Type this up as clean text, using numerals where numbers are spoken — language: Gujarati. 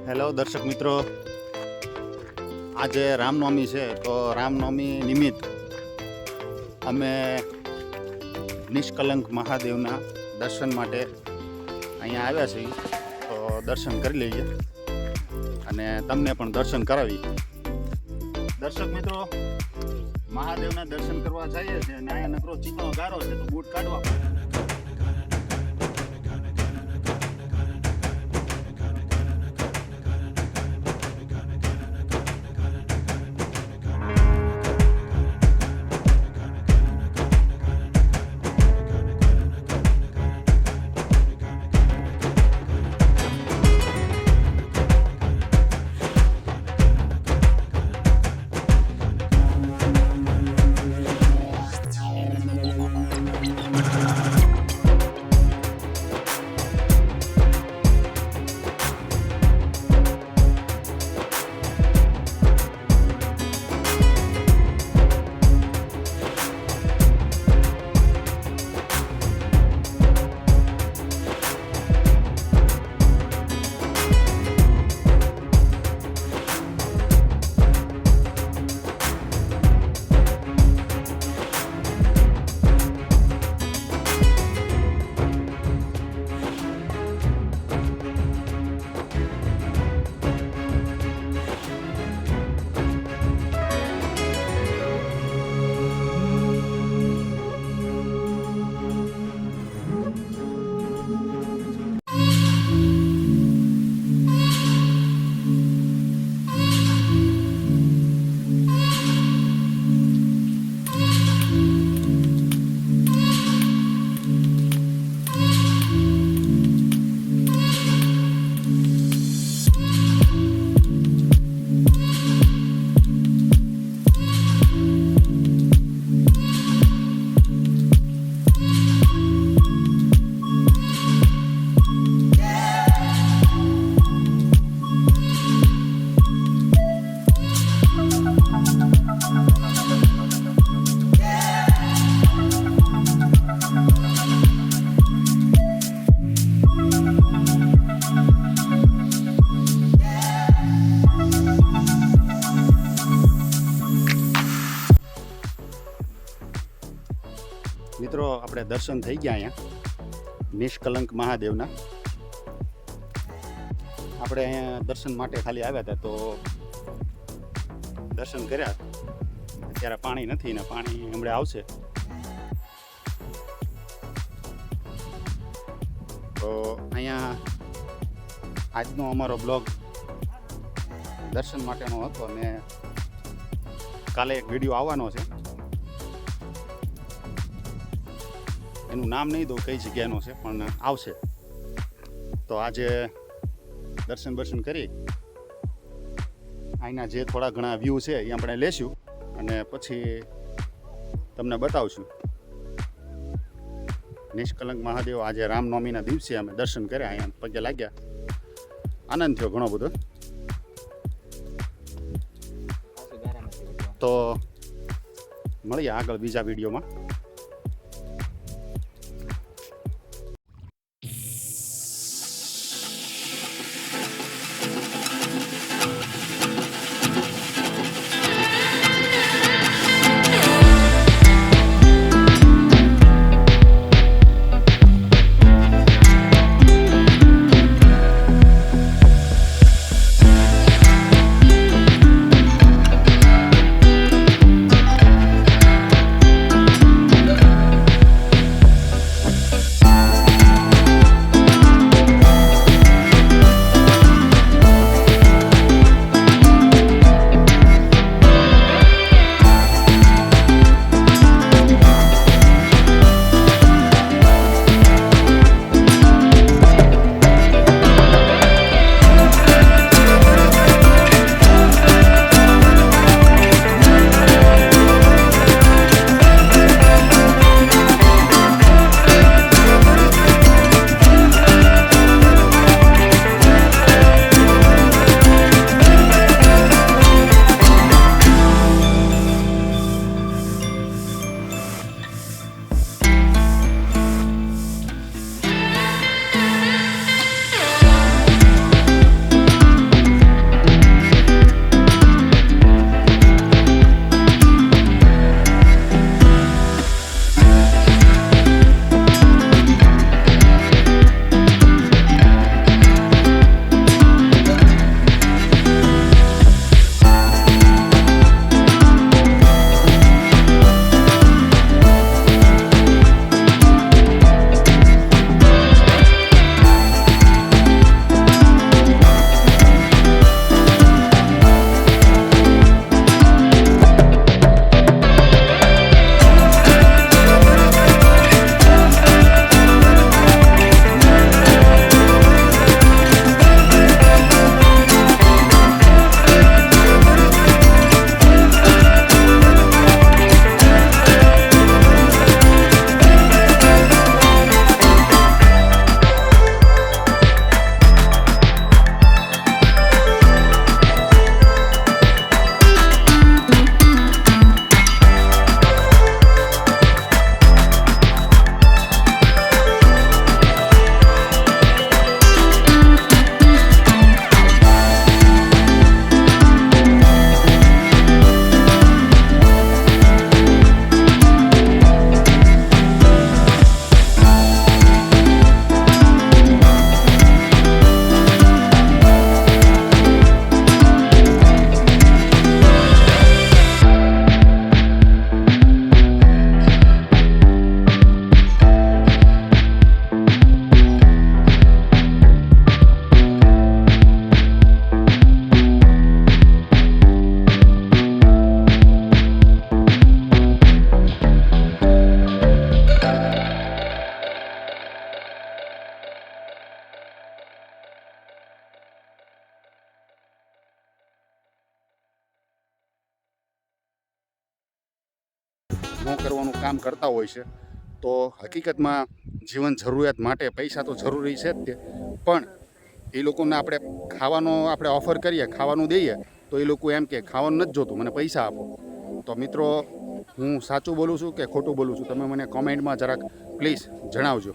હેલો દર્શક મિત્રો, આજે રામનવમી છે તો રામનવમી નિમિત્ત અમે નિષ્કલંક મહાદેવના દર્શન માટે અહીંયા આવ્યા છીએ. તો દર્શન કરી લઈએ અને તમને પણ દર્શન કરાવીએ. દર્શક મિત્રો, મહાદેવના દર્શન કરવા જઈએ છીએ અને અહીંયા નકરો ચીકણો ગારો છે તો બૂટ કાઢવા પડે. મિત્રો, આપણે દર્શન થઈ ગયા અહીંયા નિષ્કલંક મહાદેવના. આપણે અહીંયા દર્શન માટે ખાલી આવ્યા હતા તો દર્શન કર્યા. અત્યારે પાણી નથી ને પાણી હમણાં આવશે. તો અહીંયા આજનો અમારો બ્લોગ દર્શન માટેનો હતો અને કાલે એક વિડીયો આવવાનો છે. એનું નામ નહીં દઉં કઈ જગ્યાનો છે, પણ આવશે. તો આજે દર્શન કરી અહીંના જે થોડા ઘણા વ્યૂ છે એ આપણે લેશું અને પછી તમને બતાવશું. નિષ્કલંક મહાદેવ આજે રામનવમીના દિવસે અમે દર્શન કર્યા, અહીંયા પગે લાગ્યા, આનંદ થયો ઘણો બધો. તો મળીએ આગળ બીજા વિડીયોમાં. ન કરવાનું કામ કરતા હોય છે. તો હકીકતમાં જીવન જરૂરિયાત માટે પૈસા તો જરૂરી છે જ તે, પણ એ લોકોને આપણે આપણે ઓફર કરીએ, ખાવાનું દઈએ, તો એ લોકો એમ કે ખાવાનું નથી જોતું, મને પૈસા આપો. તો મિત્રો, હું સાચું બોલું છું કે ખોટું બોલું છું, તમે મને કોમેન્ટમાં જરાક પ્લીઝ જણાવજો.